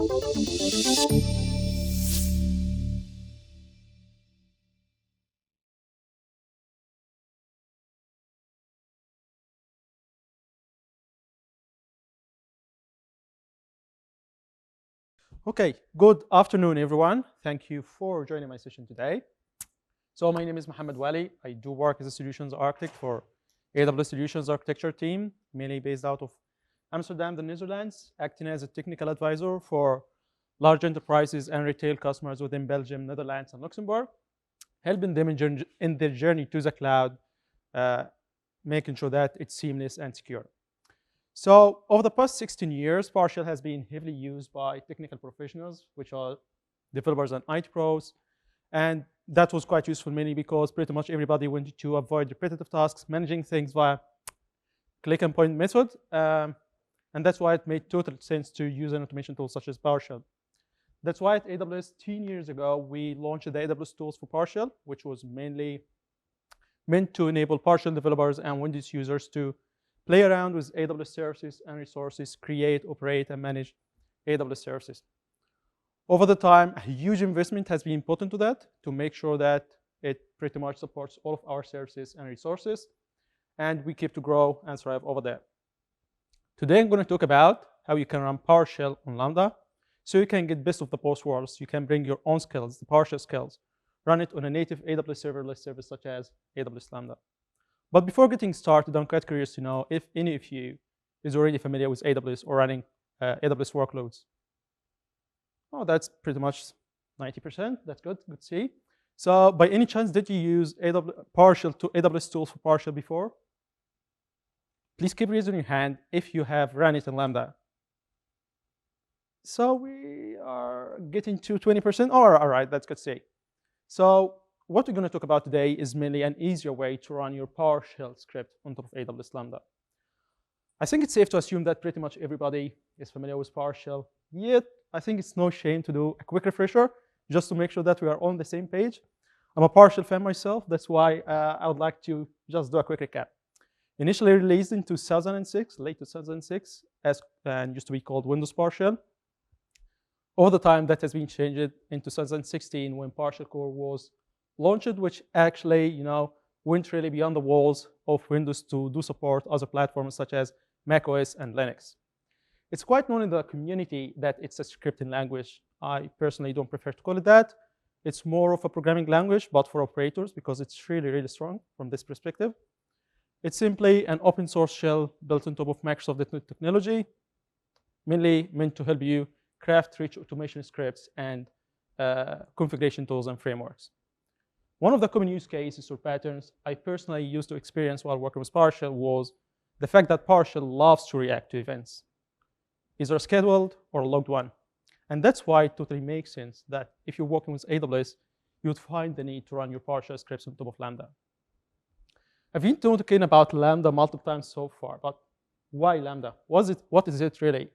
Okay, good afternoon, everyone. Thank you for joining my session today. So my name is Mohamed Wali. I do work as a solutions architect for AWS Solutions Architecture team, mainly based out of Amsterdam, the Netherlands, acting as a technical advisor for large enterprises and retail customers within Belgium, Netherlands, and Luxembourg, helping them in their journey to the cloud, making sure that it's seamless and secure. So over the past 16 years, PowerShell has been heavily used by technical professionals, which are developers and IT pros. And that was quite useful mainly because pretty much everybody wanted to avoid repetitive tasks, managing things via click and point method. And that's why it made total sense to use an automation tool such as PowerShell. That's why at AWS 10 years ago, we launched the AWS tools for PowerShell, which was mainly meant to enable PowerShell developers and Windows users to play around with AWS services and resources, create, operate, and manage AWS services. Over the time, a huge investment has been put into that to make sure that it pretty much supports all of our services and resources, and we keep to grow and thrive over there. Today, I'm going to talk about how you can run PowerShell on Lambda, so you can get best of the both worlds. You can bring your own skills, the PowerShell skills, run it on a native AWS serverless service such as AWS Lambda. But before getting started, I'm quite curious to know if any of you is already familiar with AWS or running AWS workloads. Oh, that's pretty much 90%. That's good. Good to see. So by any chance, did you use PowerShell to AWS tools for PowerShell before? Please keep raising your hand if you have run it in Lambda. So we are getting to 20%. Oh, all right, that's good to see. So what we're going to talk about today is mainly an easier way to run your PowerShell script on top of AWS Lambda. I think it's safe to assume that pretty much everybody is familiar with PowerShell, yet I think it's no shame to do a quick refresher just to make sure that we are on the same page. I'm a PowerShell fan myself, that's why I would like to just do a quick recap. Initially released in 2006, late 2006, and used to be called Windows PowerShell. Over the time, that has been changed in 2016 when PowerShell Core was launched, which actually, went really beyond the walls of Windows to do support other platforms such as macOS and Linux. It's quite known in the community that it's a scripting language. I personally don't prefer to call it that. It's more of a programming language, but for operators, because it's really, really strong from this perspective. It's simply an open source shell built on top of Microsoft technology, mainly meant to help you craft rich automation scripts and configuration tools and frameworks. One of the common use cases or patterns I personally used to experience while working with PowerShell was the fact that PowerShell loves to react to events, either scheduled or logged one. And that's why it totally makes sense that if you're working with AWS, you'd find the need to run your PowerShell scripts on top of Lambda. I've been talking about Lambda multiple times so far, but why Lambda? What is it really?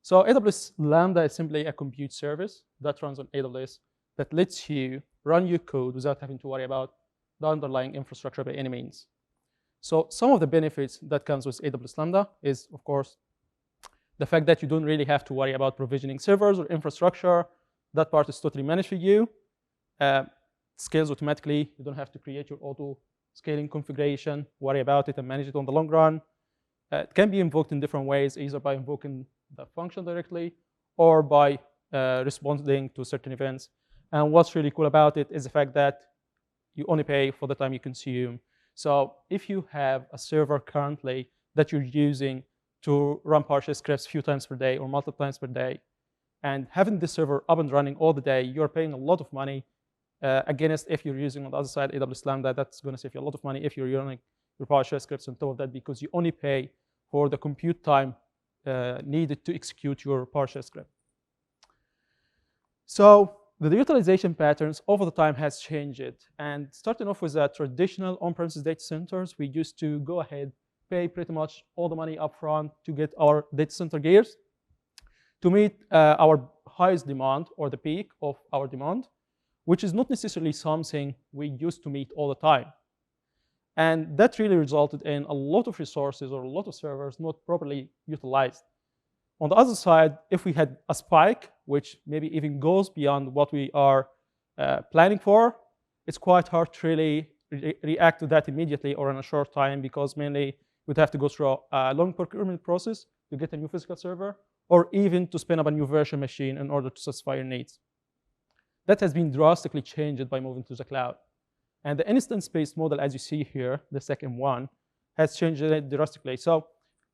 So AWS Lambda is simply a compute service that runs on AWS that lets you run your code without having to worry about the underlying infrastructure by any means. So some of the benefits that comes with AWS Lambda is, of course, the fact that you don't really have to worry about provisioning servers or infrastructure. That part is totally managed for you. Scales automatically. You don't have to create your auto scaling configuration, worry about it, and manage it on the long run. It can be invoked in different ways, either by invoking the function directly or by responding to certain events. And what's really cool about it is the fact that you only pay for the time you consume. So if you have a server currently that you're using to run PowerShell scripts a few times per day or multiple times per day, and having the server up and running all the day, you're paying a lot of money. Against if you're using on the other side AWS Lambda, that's going to save you a lot of money if you're running your PowerShell scripts on top of that, because you only pay for the compute time needed to execute your PowerShell script. So the utilization patterns over the time has changed. And starting off with the traditional on-premises data centers, we used to go ahead, pay pretty much all the money upfront to get our data center gears to meet our highest demand or the peak of our demand, which is not necessarily something we used to meet all the time. And that really resulted in a lot of resources or a lot of servers not properly utilized. On the other side, if we had a spike which maybe even goes beyond what we are planning for, it's quite hard to really react to that immediately or in a short time, because mainly we'd have to go through a long procurement process to get a new physical server, or even to spin up a new virtual machine in order to satisfy your needs. That has been drastically changed by moving to the cloud. And the instance-based model, as you see here, the second one, has changed it drastically. So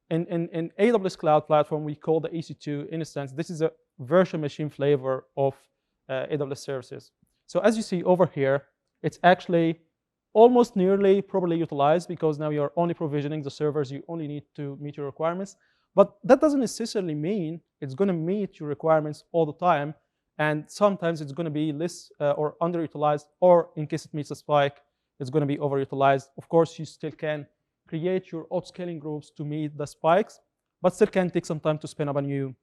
in AWS Cloud Platform, we call the EC2 instance. This is a virtual machine flavor of AWS services. So as you see over here, it's actually almost nearly properly utilized, because now you're only provisioning the servers. You only need to meet your requirements. But that doesn't necessarily mean it's going to meet your requirements all the time. And sometimes it's going to be less or underutilized, or in case it meets a spike, it's going to be overutilized. Of course, you still can create your auto-scaling groups to meet the spikes, but still can take some time to spin up a new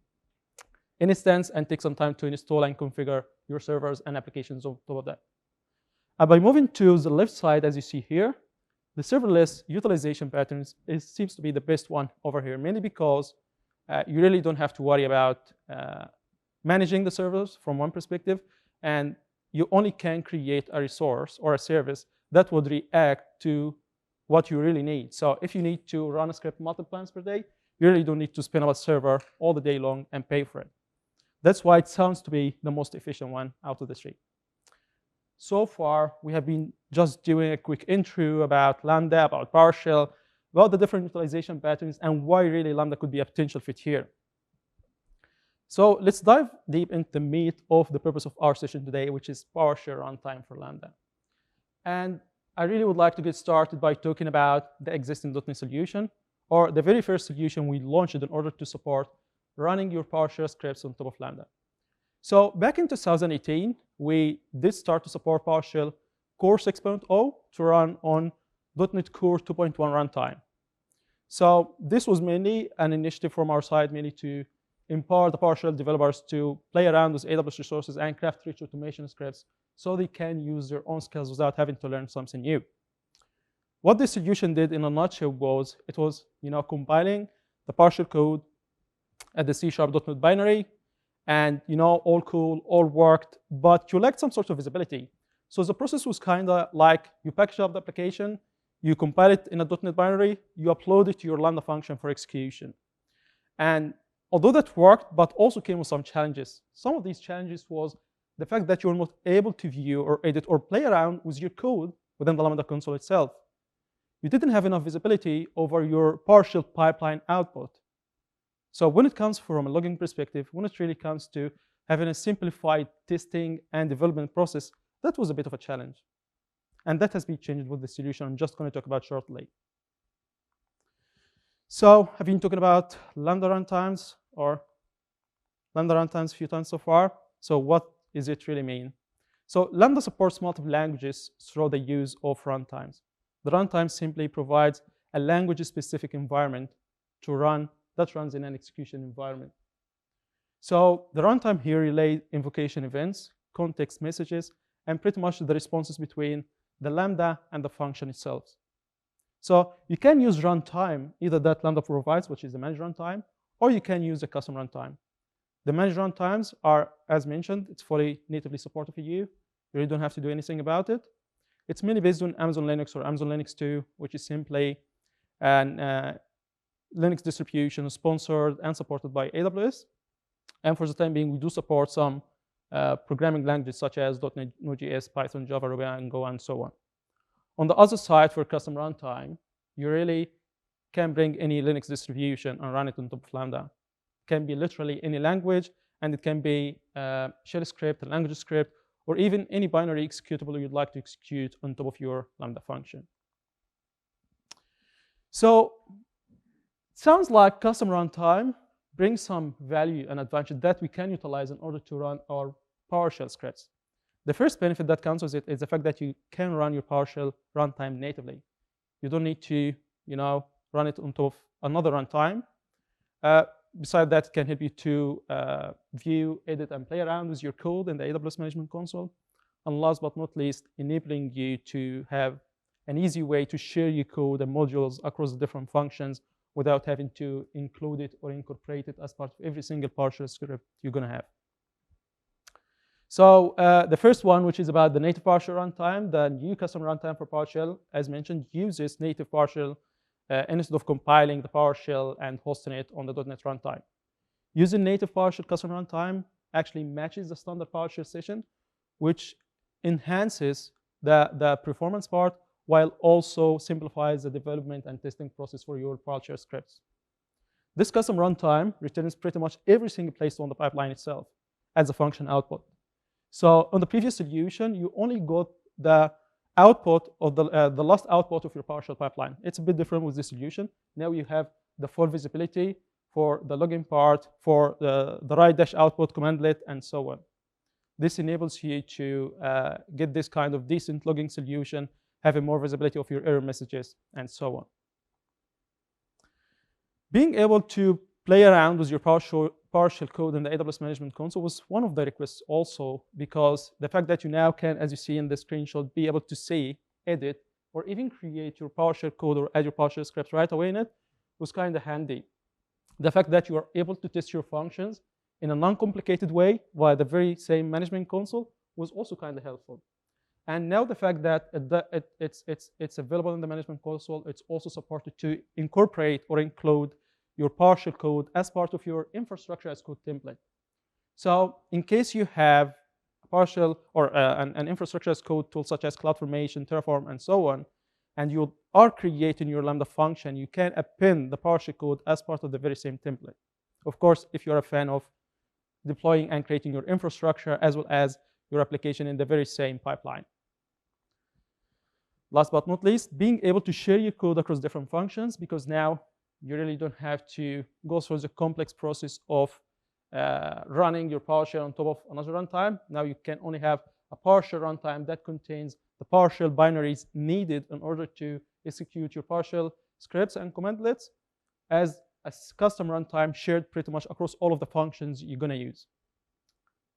instance and take some time to install and configure your servers and applications on top of that. By moving to the left side, as you see here, the serverless utilization patterns seems to be the best one over here, mainly because you really don't have to worry about managing the servers from one perspective, and you only can create a resource or a service that would react to what you really need. So if you need to run a script multiple times per day, you really don't need to spin up a server all the day long and pay for it. That's why it sounds to be the most efficient one out of the three. So far, we have been just doing a quick intro about Lambda, about PowerShell, about the different utilization patterns, and why really Lambda could be a potential fit here. So let's dive deep into the meat of the purpose of our session today, which is PowerShell runtime for Lambda. And I really would like to get started by talking about the existing .NET solution, or the very first solution we launched in order to support running your PowerShell scripts on top of Lambda. So back in 2018, we did start to support PowerShell Core 6.0 to run on .NET Core 2.1 runtime. So this was mainly an initiative from our side, mainly to empower the PowerShell developers to play around with AWS resources and craft rich automation scripts so they can use their own skills without having to learn something new. What this solution did in a nutshell was, it was compiling the PowerShell code at the C#.NET binary, and all cool, all worked, but you lacked some sort of visibility. So the process was kind of like, you package up the application, you compile it in a .NET binary, you upload it to your Lambda function for execution. And although that worked, but also came with some challenges. Some of these challenges was the fact that you're not able to view or edit or play around with your code within the Lambda console itself. You didn't have enough visibility over your PowerShell pipeline output. So when it comes from a logging perspective, when it really comes to having a simplified testing and development process, that was a bit of a challenge. And that has been changed with the solution I'm just going to talk about shortly. So I've been talking about Lambda runtimes, or Lambda runtimes a few times so far. So what does it really mean? So Lambda supports multiple languages through the use of runtimes. The runtime simply provides a language-specific environment to run that runs in an execution environment. So the runtime here relays invocation events, context messages, and pretty much the responses between the Lambda and the function itself. So you can use runtime, either that Lambda provides, which is the managed runtime, or you can use the custom runtime. The managed runtimes are, as mentioned, it's fully natively supported for you. You really don't have to do anything about it. It's mainly based on Amazon Linux or Amazon Linux 2, which is simply an Linux distribution sponsored and supported by AWS. And for the time being, we do support some programming languages such as .NET, Node.js, Python, Java, Ruby, and Go, and so on. On the other side, for custom runtime, you really can bring any Linux distribution and run it on top of Lambda. It can be literally any language, and it can be shell script, a language script, or even any binary executable you'd like to execute on top of your Lambda function. So sounds like custom runtime brings some value and advantage that we can utilize in order to run our PowerShell scripts. The first benefit that comes with it is the fact that you can run your PowerShell runtime natively. You don't need to, run it on top of another runtime. Besides that, it can help you to view, edit, and play around with your code in the AWS Management console. And last but not least, enabling you to have an easy way to share your code and modules across the different functions without having to include it or incorporate it as part of every single PowerShell script you're going to have. So the first one, which is about the native PowerShell runtime, the new custom runtime for PowerShell, as mentioned, uses native PowerShell instead of compiling the PowerShell and hosting it on the .NET runtime. Using native PowerShell custom runtime actually matches the standard PowerShell session, which enhances the performance part while also simplifies the development and testing process for your PowerShell scripts. This custom runtime returns pretty much everything placed on the pipeline itself as a function output. So on the previous solution, you only got the output of the last output of your PowerShell pipeline. It's a bit different with this solution. Now you have the full visibility for the logging part, for the write dash output, commandlet, and so on. This enables you to get this kind of decent logging solution, having more visibility of your error messages, and so on. Being able to play around with your PowerShell code in the AWS Management console was one of the requests also, because the fact that you now can, as you see in the screenshot, be able to see, edit, or even create your PowerShell code or add your PowerShell scripts right away in it was kind of handy. The fact that you are able to test your functions in a non-complicated way via the very same management console was also kind of helpful. And now the fact that it's available in the management console, it's also supported to incorporate or include your PowerShell code as part of your infrastructure as code template. So in case you have a PowerShell or an infrastructure as code tool such as CloudFormation, Terraform, and so on, and you are creating your Lambda function, you can append the PowerShell code as part of the very same template. Of course, if you're a fan of deploying and creating your infrastructure as well as your application in the very same pipeline. Last but not least, being able to share your code across different functions, because now you really don't have to go through the complex process of running your PowerShell on top of another runtime. Now you can only have a PowerShell runtime that contains the PowerShell binaries needed in order to execute your PowerShell scripts and commandlets as a custom runtime shared pretty much across all of the functions you're going to use.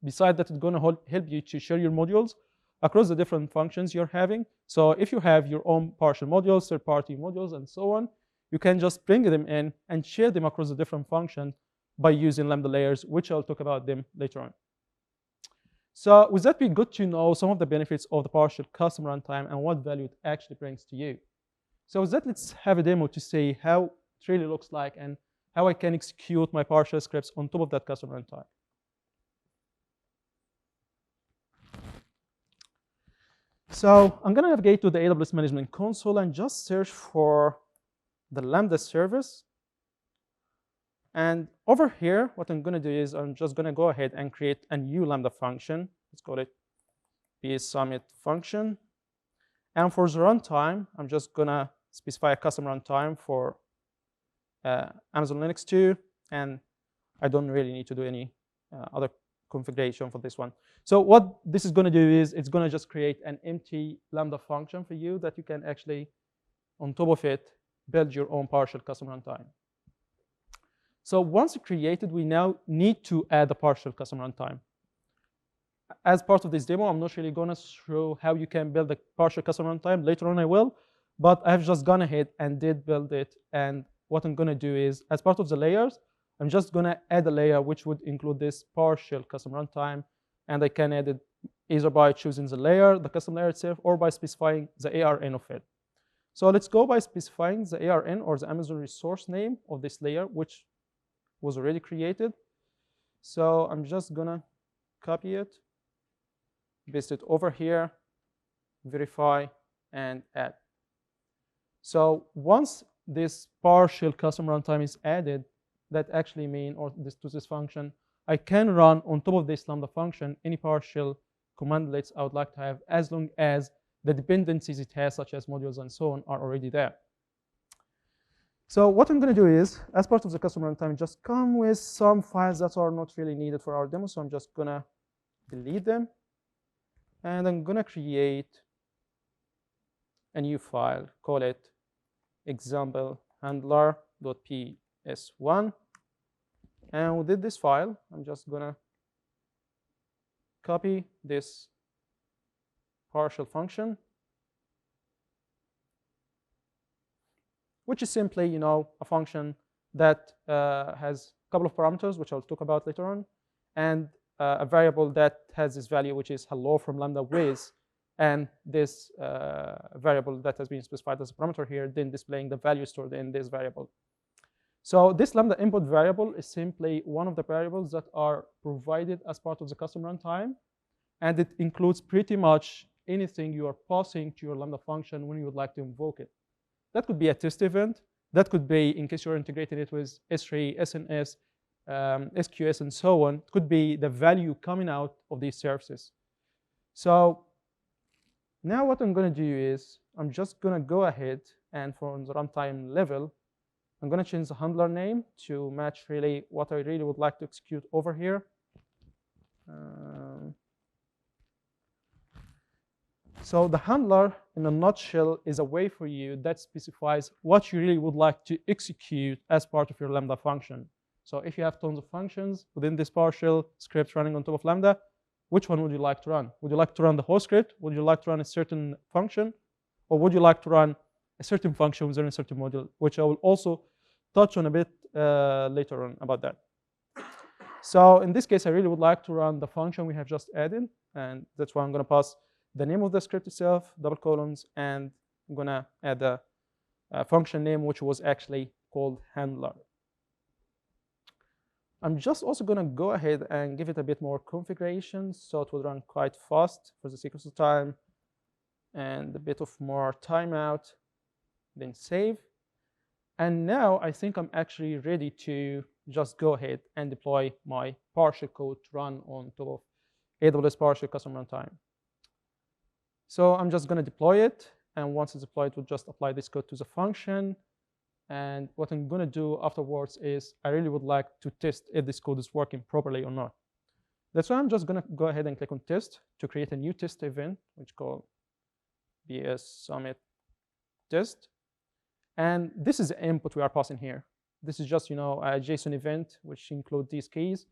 Besides that, it's going to help you to share your modules across the different functions you're having. So if you have your own PowerShell modules, third-party modules, and so on, you can just bring them in and share them across the different functions by using Lambda layers, which I'll talk about them later on. So with that, we got to know some of the benefits of the PowerShell custom runtime and what value it actually brings to you. So with that, let's have a demo to see how it really looks like and how I can execute my PowerShell scripts on top of that custom runtime. So I'm going to navigate to the AWS Management console and just search for the Lambda service. And over here, what I'm going to do is I'm just going to go ahead and create a new Lambda function. Let's call it bsummit function. And for the runtime, I'm just going to specify a custom runtime for Amazon Linux 2. And I don't really need to do any other configuration for this one. So what this is going to do is it's going to just create an empty Lambda function for you that you can actually, on top of it, build your own PowerShell custom runtime. So once created, we now need to add the PowerShell custom runtime. As part of this demo, I'm not really going to show how you can build the PowerShell custom runtime. Later on, I will. But I've just gone ahead and did build it. And what I'm going to do is, as part of the layers, I'm just going to add a layer which would include this PowerShell custom runtime. And I can add it either by choosing the layer, the custom layer itself, or by specifying the ARN of it. So let's go by specifying the ARN, or the Amazon resource name of this layer, which was already created. So I'm just going to copy it, paste it over here, verify, and add. So once this PowerShell custom runtime is added, that actually means, or to this function, I can run on top of this Lambda function any PowerShell commandlets I would like to have, as long as the dependencies it has, such as modules and so on, are already there. So what I'm going to do is, as part of the custom runtime, just come with some files that are not really needed for our demo. So I'm just going to delete them. And I'm going to create a new file, call it example handler.ps1. And within this file, I'm just going to copy this PowerShell function, which is simply, a function that has a couple of parameters, which I'll talk about later on, and a variable that has this value, which is hello from Lambda with, and this variable that has been specified as a parameter here, then displaying the value stored in this variable. So this Lambda input variable is simply one of the variables that are provided as part of the custom runtime, and it includes pretty much anything you are passing to your Lambda function when you would like to invoke it. That could be a test event. That could be, in case you're integrating it with S3, SNS, SQS, and so on. It could be the value coming out of these services. So now what I'm going to do is I'm just going to go ahead and from the runtime level, I'm going to change the handler name to match really what I really would like to execute over here. So the handler, in a nutshell, is a way for you that specifies what you really would like to execute as part of your Lambda function. So if you have tons of functions within this PowerShell script running on top of Lambda, which one would you like to run? Would you like to run the whole script? Would you like to run a certain function? Or would you like to run a certain function within a certain module, which I will also touch on a bit later on about that. So in this case, I really would like to run the function we have just added, and that's why I'm going to pass the name of the script itself, double colons, and I'm going to add a function name, which was actually called handler. I'm just also going to go ahead and give it a bit more configuration, so it will run quite fast for the sake of time, and a bit of more timeout, then save. And now I think I'm actually ready to just go ahead and deploy my PowerShell code to run on top of AWS PowerShell custom runtime. So I'm just going to deploy it, and once it's deployed, we'll just apply this code to the function. And what I'm going to do afterwards is I really would like to test if this code is working properly or not. That's why I'm just going to go ahead and click on test to create a new test event, which is called BS Summit test. And this is the input we are passing here. This is just, a JSON event, which includes these keys.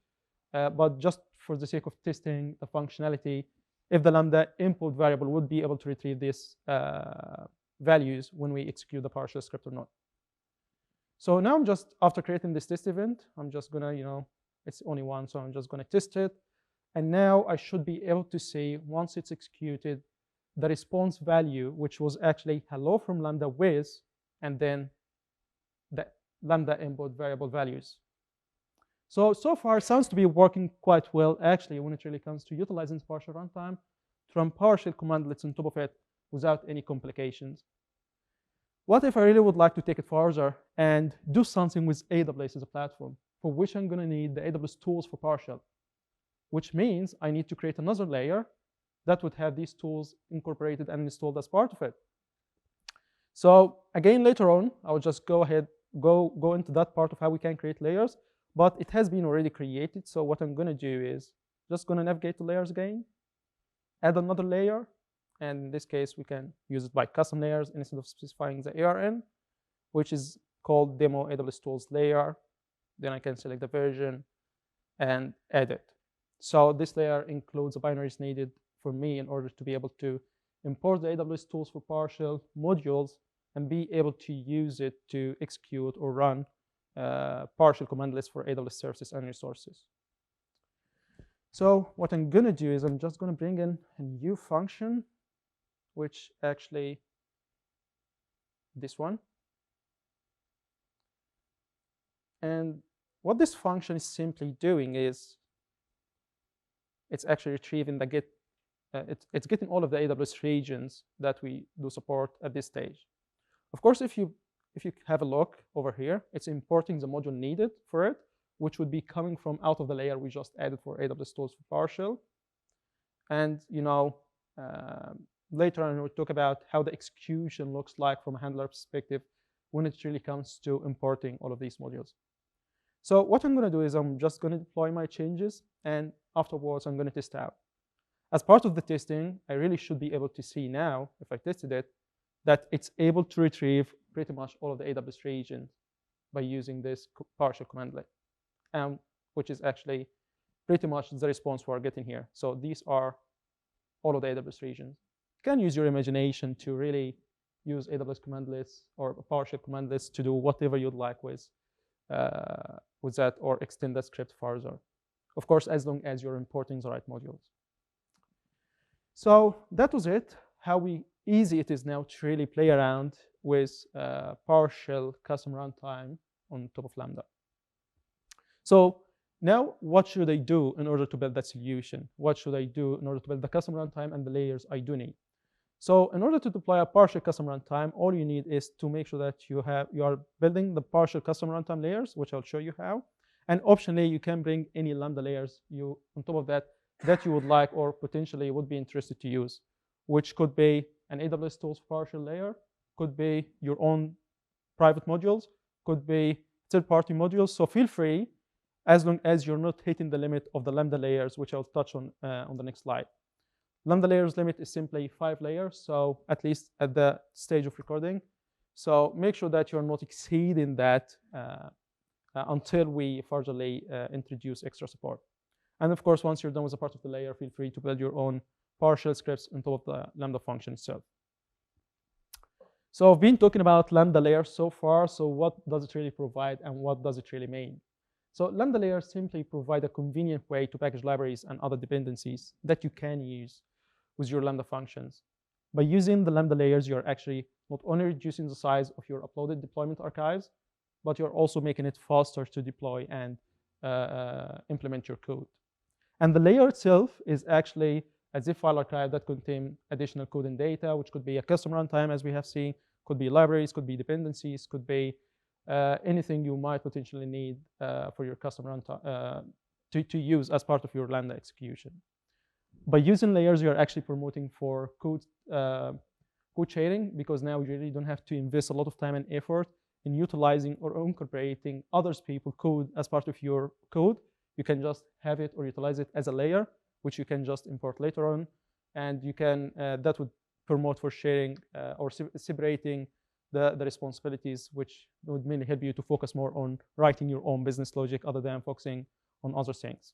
But just for the sake of testing the functionality, if the Lambda input variable would be able to retrieve these values when we execute the PowerShell script or not. So now I'm just, after creating this test event, I'm just going to, it's only one, so I'm just going to test it. And now I should be able to see, once it's executed, the response value, which was actually hello from Lambda with, and then the Lambda input variable values. So far, it sounds to be working quite well, actually, when it really comes to utilizing PowerShell runtime to run PowerShell commandlets on top of it without any complications. What if I really would like to take it further and do something with AWS as a platform, for which I'm going to need the AWS tools for PowerShell, which means I need to create another layer that would have these tools incorporated and installed as part of it. So again, later on, I will just go ahead, go into that part of how we can create layers, but it has been already created. So what I'm going to do is just going to navigate to layers again, add another layer, and in this case, we can use it by custom layers instead of specifying the ARN, which is called demo AWS tools layer. Then I can select the version and add it. So this layer includes the binaries needed for me in order to be able to import the AWS tools for PowerShell modules and be able to use it to execute or run PowerShell command lists for AWS services and resources. So what I'm going to do is I'm just going to bring in a new function, which actually this one. And what this function is simply doing is it's actually retrieving the get. It's getting all of the AWS regions that we do support at this stage. Of course, if you have a look over here, it's importing the module needed for it, which would be coming from out of the layer we just added for AWS tools for PowerShell. And later on, we'll talk about how the execution looks like from a handler perspective when it really comes to importing all of these modules. So what I'm going to do is I'm just going to deploy my changes, and afterwards I'm going to test out. As part of the testing, I really should be able to see now, if I tested it, that it's able to retrieve pretty much all of the AWS regions by using this PowerShell commandlet, which is actually pretty much the response we're getting here. So these are all of the AWS regions. You can use your imagination to really use AWS commandlets or PowerShell commandlets to do whatever you'd like with that, or extend that script further. Of course, as long as you're importing the right modules. So that was it, how easy it is now to really play around with PowerShell custom runtime on top of Lambda. So now what should I do in order to build that solution? What should I do in order to build the custom runtime and the layers I do need? So in order to deploy a PowerShell custom runtime, all you need is to make sure that you are building the PowerShell custom runtime layers, which I'll show you how. And optionally, you can bring any Lambda layers on top of that you would like or potentially would be interested to use, which could be an AWS tools PowerShell layer, could be your own private modules, could be third-party modules. So feel free, as long as you're not hitting the limit of the Lambda layers, which I'll touch on the next slide. Lambda layers limit is simply 5 layers, so at least at the stage of recording. So make sure that you're not exceeding that until we furtherly introduce extra support. And of course, once you're done with a part of the layer, feel free to build your own PowerShell scripts on top of the Lambda function itself. So I've been talking about Lambda layers so far. So what does it really provide and what does it really mean? So Lambda layers simply provide a convenient way to package libraries and other dependencies that you can use with your Lambda functions. By using the Lambda layers, you're actually not only reducing the size of your uploaded deployment archives, but you're also making it faster to deploy and implement your code. And the layer itself is actually a zip file archive that contains additional code and data, which could be a custom runtime, as we have seen, could be libraries, could be dependencies, could be anything you might potentially need for your custom runtime to use as part of your Lambda execution. By using layers, you're actually promoting for code sharing, because now you really don't have to invest a lot of time and effort in utilizing or incorporating others people's code as part of your code. You can just have it or utilize it as a layer, which you can just import later on, and you can that would promote for sharing or separating the responsibilities, which would mainly help you to focus more on writing your own business logic other than focusing on other things.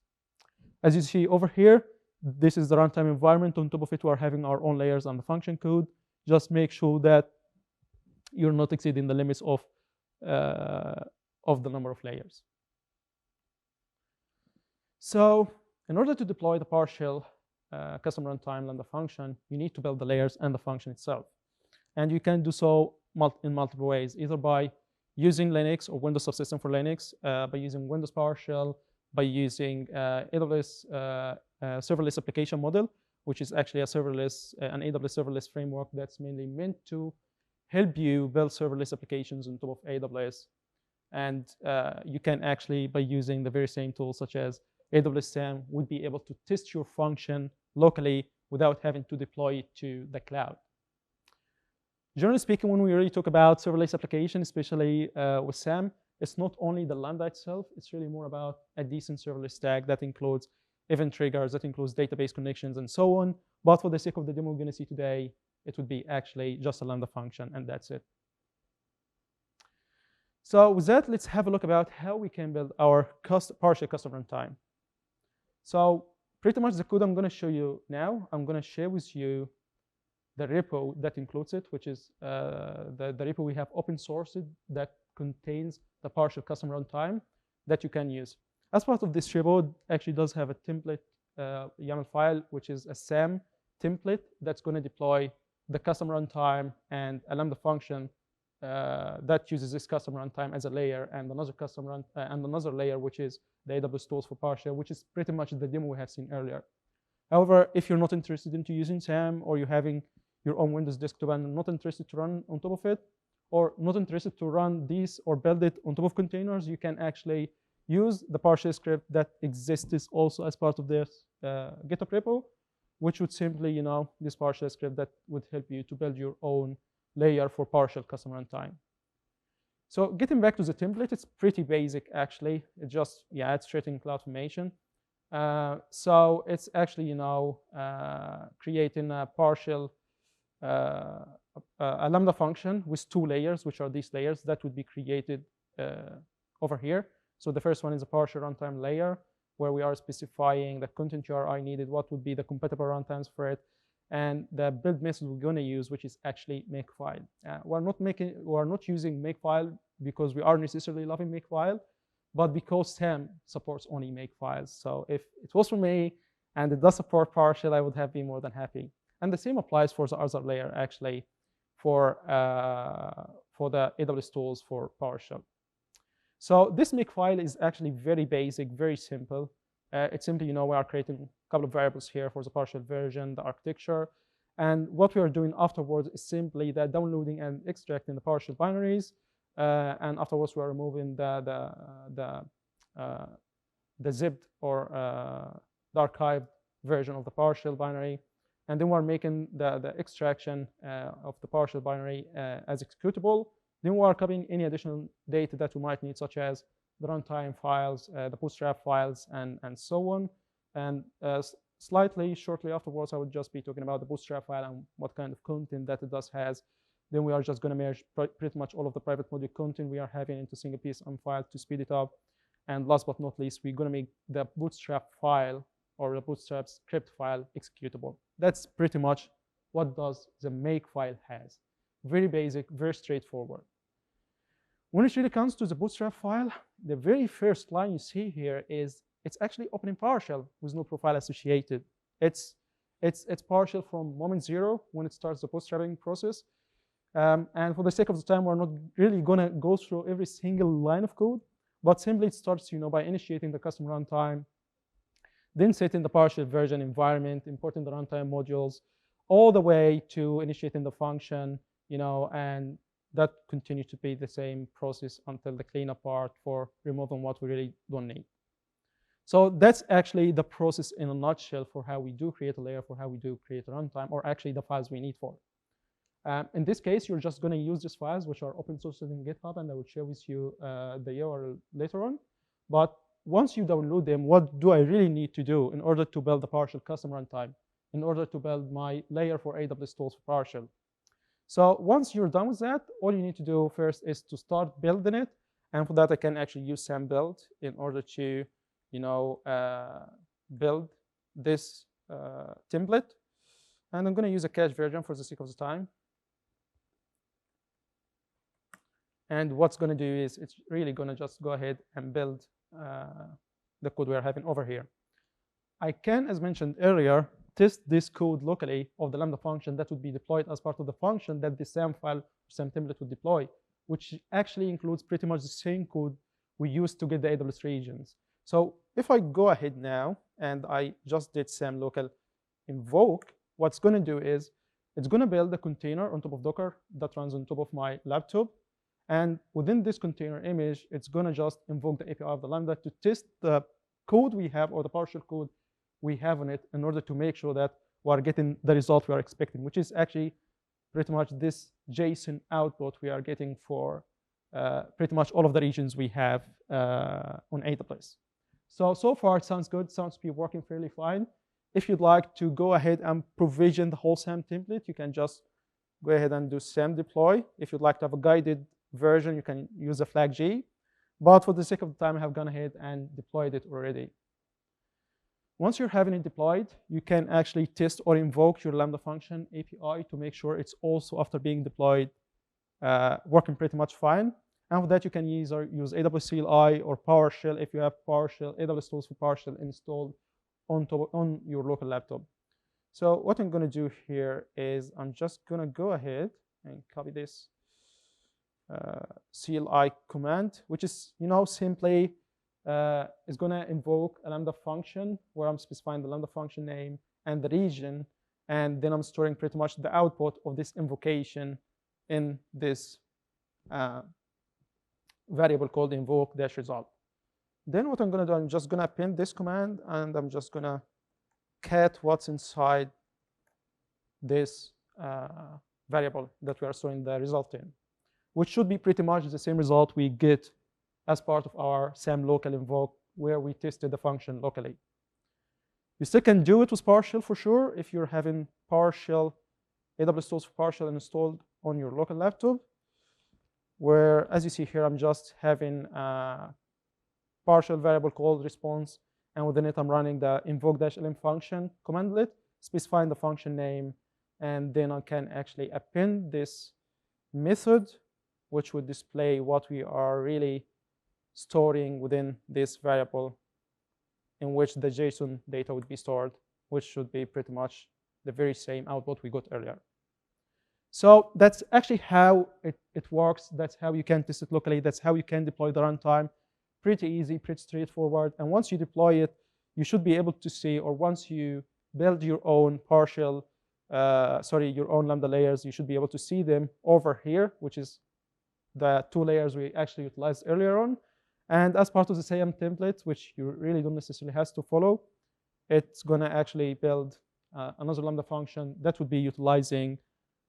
As you see over here, this is the runtime environment. On top of it, we are having our own layers and the function code. Just make sure that you're not exceeding the limits of the number of layers. So in order to deploy the PowerShell custom runtime Lambda function, you need to build the layers and the function itself. And you can do so in multiple ways, either by using Linux or Windows subsystem for Linux, by using Windows PowerShell, by using AWS serverless application model, which is actually an AWS serverless framework that's mainly meant to help you build serverless applications on top of AWS. And you can actually, by using the very same tools such as AWS SAM, would be able to test your function locally without having to deploy it to the cloud. Generally speaking, when we really talk about serverless application, especially with SAM, it's not only the Lambda itself, it's really more about a decent serverless stack that includes event triggers, that includes database connections, and so on. But for the sake of the demo we're going to see today, it would be actually just a Lambda function, and that's it. So with that, let's have a look about how we can build our PowerShell custom runtime. So pretty much the code I'm going to show you now, I'm going to share with you the repo that includes it, which is the repo we have open sourced that contains the PowerShell custom runtime that you can use. As part of this repo, it actually does have a template YAML file, which is a SAM template that's going to deploy the custom runtime and a Lambda function that uses this custom runtime as a layer, and another layer, which is the AWS tools for PowerShell, which is pretty much the demo we have seen earlier. However, if you're not interested into using SAM, or you're having your own Windows desktop and not interested to run on top of it, or not interested to run these or build it on top of containers, you can actually use the PowerShell script that exists also as part of this GitHub repo, which would simply, this PowerShell script that would help you to build your own layer for PowerShell custom runtime. So getting back to the template, it's pretty basic actually. It just, it's straight in CloudFormation. So it's actually, creating a PowerShell, a Lambda function with 2 layers, which are these layers that would be created over here. So the first one is a PowerShell runtime layer, where we are specifying the content URI needed, what would be the compatible runtimes for it, and the build method we're going to use, which is actually makefile. We're not using makefile because we are necessarily loving makefile, but because SAM supports only make files. So if it was for me and it does support PowerShell, I would have been more than happy. And the same applies for the other layer, actually, for the AWS tools for PowerShell. So this makefile is actually very basic, very simple. It's simply, we are creating a couple of variables here for the PowerShell version, the architecture. And what we are doing afterwards is simply that downloading and extracting the PowerShell binaries. And afterwards, we are removing the zipped or the archived version of the PowerShell binary. And then we're making the extraction of the PowerShell binary as executable. Then we are copying any additional data that we might need, such as the runtime files, the bootstrap files, and so on. And shortly afterwards, I would just be talking about the bootstrap file and what kind of content that it does has. Then we are just going to merge pretty much all of the private module content we are having into single piece file to speed it up. And last but not least, we're going to make the bootstrap file or the bootstrap script file executable. That's pretty much what does the makefile has. Very basic, very straightforward. When it really comes to the bootstrap file, the very first line you see here is it's actually opening PowerShell with no profile associated. It's PowerShell from moment zero when it starts the bootstrapping process. And for the sake of the time, we're not really going to go through every single line of code, but simply it starts by initiating the custom runtime, then setting the PowerShell version environment, importing the runtime modules, all the way to initiating the function, and that continues to be the same process until the cleanup part for removing what we really don't need. So that's actually the process in a nutshell for how we do create a layer, for how we do create a runtime, or actually the files we need for it. In this case, you're just going to use these files, which are open source in GitHub, and I will share with you the URL later on. But once you download them, what do I really need to do in order to build the PowerShell custom runtime, in order to build my layer for AWS tools for PowerShell? So once you're done with that, all you need to do first is to start building it. And for that, I can actually use SAM build in order to, build this template. And I'm going to use a cache version for the sake of the time. And what's going to do is it's really going to just go ahead and build the code we're having over here. I can, as mentioned earlier, test this code locally of the Lambda function that would be deployed as part of the function that the SAM file, SAM template would deploy, which actually includes pretty much the same code we used to get the AWS regions. So if I go ahead now and I just did SAM local invoke, what's going to do is it's going to build a container on top of Docker that runs on top of my laptop. And within this container image, it's going to just invoke the API of the Lambda to test the code we have or the PowerShell code we have on it in order to make sure that we're getting the result we are expecting, which is actually pretty much this JSON output we are getting for pretty much all of the regions we have on AWS. So far, it sounds good. Sounds to be working fairly fine. If you'd like to go ahead and provision the whole SAM template, you can just go ahead and do SAM deploy. If you'd like to have a guided version, you can use the flag G. But for the sake of the time, I have gone ahead and deployed it already. Once you're having it deployed, you can actually test or invoke your Lambda function API to make sure it's also, after being deployed, working pretty much fine. And for that, you can use AWS CLI or PowerShell if you have PowerShell, AWS tools for PowerShell installed on your local laptop. So what I'm going to do here is I'm just going to go ahead and copy this CLI command, which is, simply is going to invoke a Lambda function where I'm specifying the Lambda function name and the region, and then I'm storing pretty much the output of this invocation in this variable called invoke-result. Then what I'm going to do, I'm just going to append this command, and I'm just going to cat what's inside this variable that we are storing the result in, which should be pretty much the same result we get as part of our SAM local invoke where we tested the function locally. You still can do it with PowerShell for sure if you're having PowerShell, AWS tools for PowerShell installed on your local laptop, where, as you see here, I'm just having a PowerShell variable called response, and within it, I'm running the invoke-lm function commandlet, specifying the function name, and then I can actually append this method, which would display what we are really storing within this variable in which the JSON data would be stored, which should be pretty much the very same output we got earlier. So that's actually how it works. That's how you can test it locally. That's how you can deploy the runtime. Pretty easy, pretty straightforward. And once you deploy it, you should be able to see, or once you build your own your own Lambda layers, you should be able to see them over here, which is the 2 layers we actually utilized earlier on. And as part of the same template, which you really don't necessarily have to follow, it's going to actually build another Lambda function that would be utilizing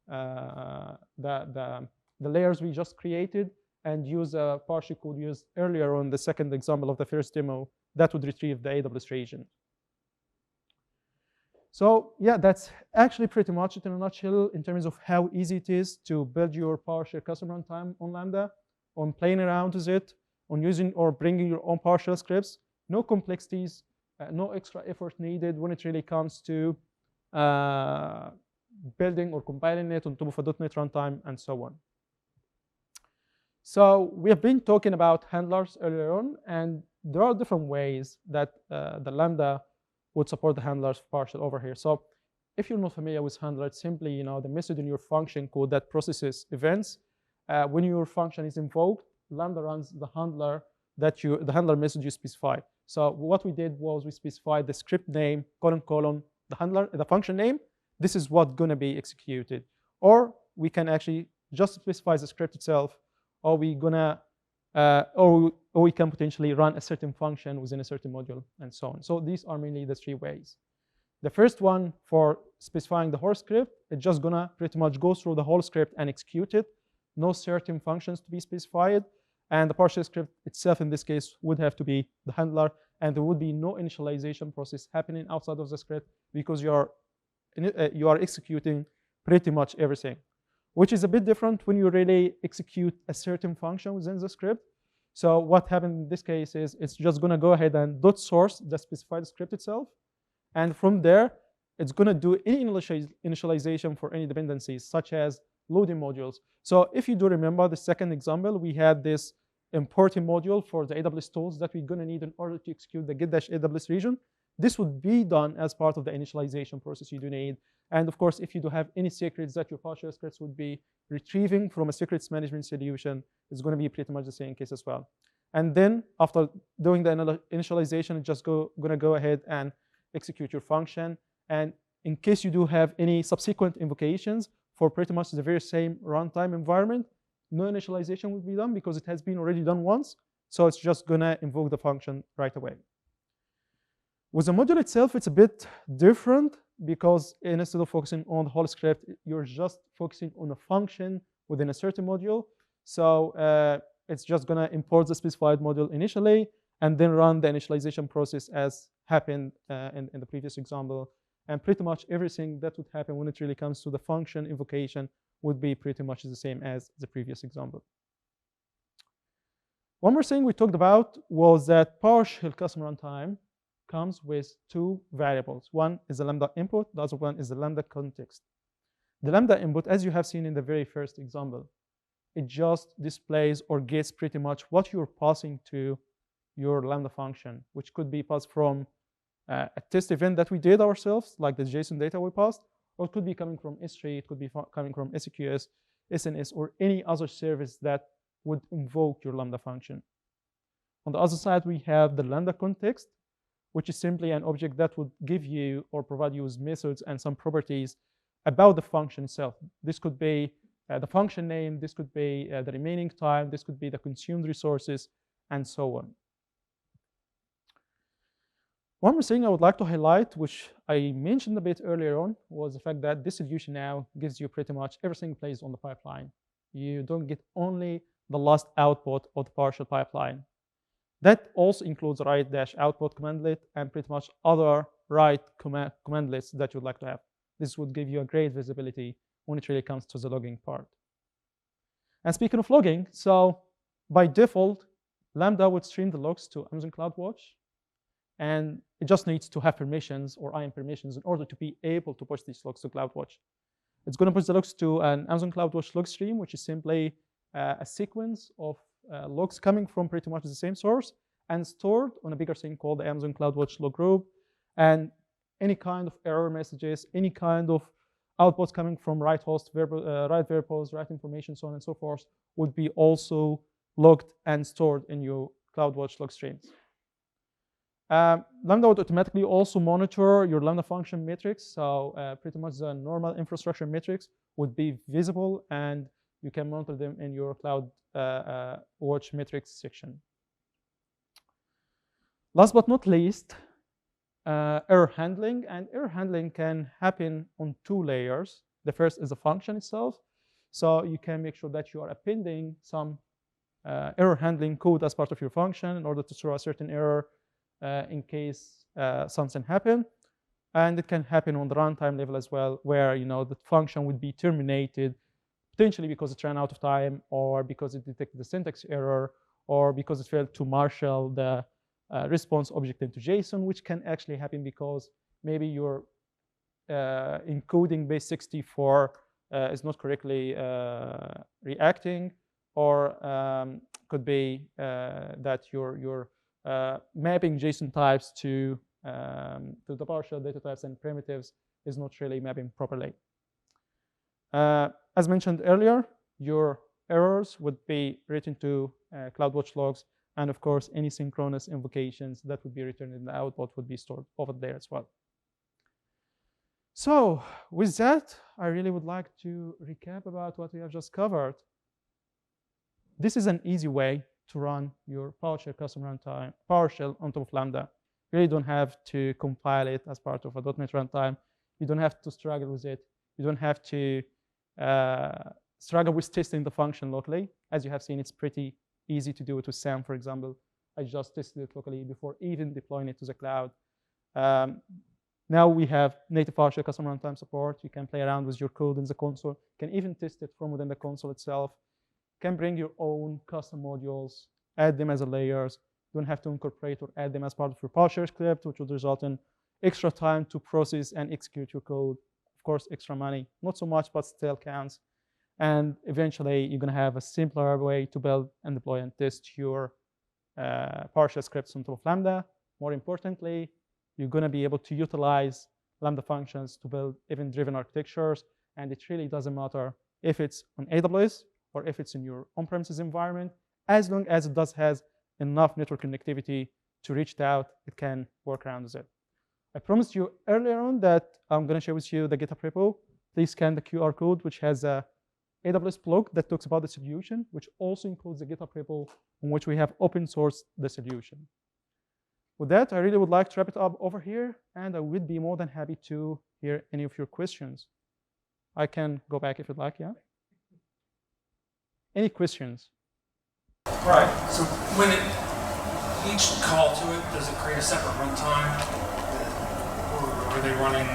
the layers we just created and use a PowerShell code used earlier on the second example of the first demo that would retrieve the AWS region. So yeah, that's actually pretty much it in a nutshell in terms of how easy it is to build your PowerShell custom runtime on Lambda, on playing around with it, on using or bringing your own PowerShell scripts. No complexities, no extra effort needed when it really comes to building or compiling it on top of a .NET runtime and so on. So we have been talking about handlers earlier on, and there are different ways that the Lambda would support the handlers PowerShell over here. So if you're not familiar with handlers, simply the method in your function code that processes events. When your function is invoked, Lambda runs the handler the handler message you specify. So what we did was we specified the script name, : the function name. This is what's going to be executed. Or we can actually just specify the script itself, or we can potentially run a certain function within a certain module, and so on. So these are mainly the 3 ways. The first one, for specifying the whole script, it's just gonna pretty much go through the whole script and execute it. No certain functions to be specified. And the PowerShell script itself, in this case, would have to be the handler, and there would be no initialization process happening outside of the script because you are executing pretty much everything, which is a bit different when you really execute a certain function within the script. So what happened in this case is it's just going to go ahead and .source the specified script itself. And from there, it's going to do any initialization for any dependencies, such as loading modules. So if you do remember the second example, we had this importing module for the AWS tools that we're going to need in order to execute the get-AWS region. This would be done as part of the initialization process you do need. And of course, if you do have any secrets that your PowerShell scripts would be retrieving from a secrets management solution, it's going to be pretty much the same case as well. And then after doing the initialization, it's just going to go ahead and execute your function. And in case you do have any subsequent invocations for pretty much the very same runtime environment, no initialization will be done because it has been already done once. So it's just going to invoke the function right away. With the module itself, it's a bit different because instead of focusing on the whole script, you're just focusing on a function within a certain module. So it's just going to import the specified module initially and then run the initialization process as happened in the previous example. And pretty much everything that would happen when it really comes to the function invocation would be pretty much the same as the previous example. One more thing we talked about was that PowerShell custom runtime comes with 2 variables. One is the Lambda input, the other one is the Lambda context. The Lambda input, as you have seen in the very first example, it just displays or gets pretty much what you're passing to your Lambda function, which could be passed from a test event that we did ourselves, like the JSON data we passed, or it could be coming from S3, it could be coming from SQS, SNS, or any other service that would invoke your Lambda function. On the other side, we have the Lambda context, which is simply an object that would give you or provide you with methods and some properties about the function itself. This could be the function name, this could be the remaining time, this could be the consumed resources, and so on. One more thing I would like to highlight, which I mentioned a bit earlier on, was the fact that this solution now gives you pretty much everything placed on the pipeline. You don't get only the last output of the PowerShell pipeline. That also includes write-output commandlet and pretty much other write commandlets that you'd like to have. This would give you a great visibility when it really comes to the logging part. And speaking of logging, so by default, Lambda would stream the logs to Amazon CloudWatch, and it just needs to have permissions or IAM permissions in order to be able to push these logs to CloudWatch. It's going to push the logs to an Amazon CloudWatch log stream, which is simply a sequence of logs coming from pretty much the same source and stored on a bigger thing called the Amazon CloudWatch log group. And any kind of error messages, any kind of outputs coming from write host, write verbose, write information, so on and so forth, would be also logged and stored in your CloudWatch log streams. Lambda would automatically also monitor your Lambda function metrics. So pretty much the normal infrastructure metrics would be visible, and you can monitor them in your CloudWatch metrics section. Last but not least, error handling. And error handling can happen on two layers. The first is the function itself. So you can make sure that you are appending some error handling code as part of your function in order to throw a certain error in case something happened. And it can happen on the runtime level as well, where the function would be terminated, potentially because it ran out of time, or because it detected a syntax error, or because it failed to marshal the response object into JSON, which can actually happen because maybe your encoding base 64 is not correctly reacting, or could be that your mapping JSON types to the PowerShell data types and primitives is not really mapping properly. As mentioned earlier, your errors would be written to CloudWatch logs, and of course, any synchronous invocations that would be returned in the output would be stored over there as well. So with that, I really would like to recap about what we have just covered. This is an easy way to run your PowerShell custom runtime, PowerShell on top of Lambda. You really don't have to compile it as part of a .NET runtime. You don't have to struggle with it. You don't have to struggle with testing the function locally. As you have seen, it's pretty easy to do it with SAM, for example. I just tested it locally before even deploying it to the cloud. Now we have native PowerShell custom runtime support. You can play around with your code in the console. You can even test it from within the console itself. You can bring your own custom modules, add them as a layers. You don't have to incorporate or add them as part of your PowerShell script, which would result in extra time to process and execute your code. Of course, extra money, not so much, but still counts. And eventually, you're going to have a simpler way to build and deploy and test your PowerShell scripts on top of Lambda. More importantly, you're going to be able to utilize Lambda functions to build event-driven architectures. And it really doesn't matter if it's on AWS or if it's in your on-premises environment. As long as it has enough network connectivity to reach out, it can work around with it. I promised you earlier on that I'm going to share with you the GitHub repo. Please scan the QR code, which has a AWS blog that talks about the solution, which also includes the GitHub repo on which we have open sourced the solution. With that, I really would like to wrap it up over here, and I would be more than happy to hear any of your questions. I can go back if you'd like, yeah? Any questions? Right, so when each call to it, does it create a separate runtime, or are they running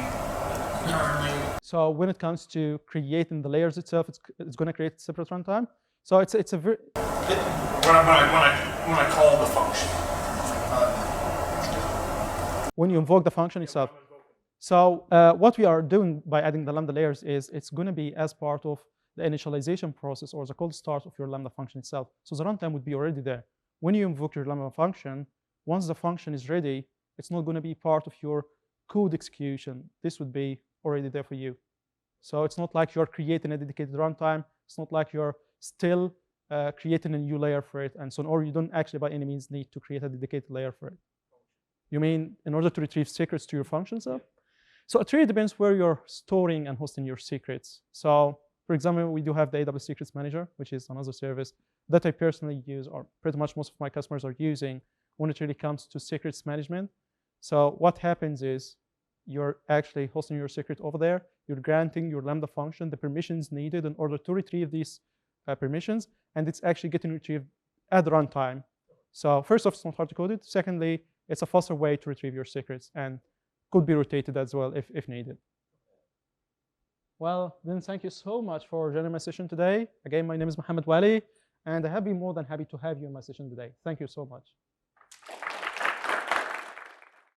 concurrently? So when it comes to creating the layers itself, it's going to create a separate runtime. So it's a very... When I call the function. When you invoke the function itself. So what we are doing by adding the Lambda layers is it's going to be as part of the initialization process or the cold start of your Lambda function itself. So the runtime would be already there. When you invoke your Lambda function, once the function is ready, it's not going to be part of your code execution. This would be already there for you. So it's not like you're creating a dedicated runtime. It's not like you're still creating a new layer for it and so on, or you don't actually by any means need to create a dedicated layer for it. You mean in order to retrieve secrets to your function itself? So it really depends where you're storing and hosting your secrets. So for example, we do have the AWS Secrets Manager, which is another service that I personally use, or pretty much most of my customers are using when it really comes to secrets management. So what happens is you're actually hosting your secret over there. You're granting your Lambda function the permissions needed in order to retrieve these permissions, and it's actually getting retrieved at runtime. So first off, it's not hard to code it. Secondly, it's a faster way to retrieve your secrets and could be rotated as well if needed. Well, then thank you so much for joining my session today. Again, my name is Mohamed Wali, and I have been more than happy to have you in my session today. Thank you so much.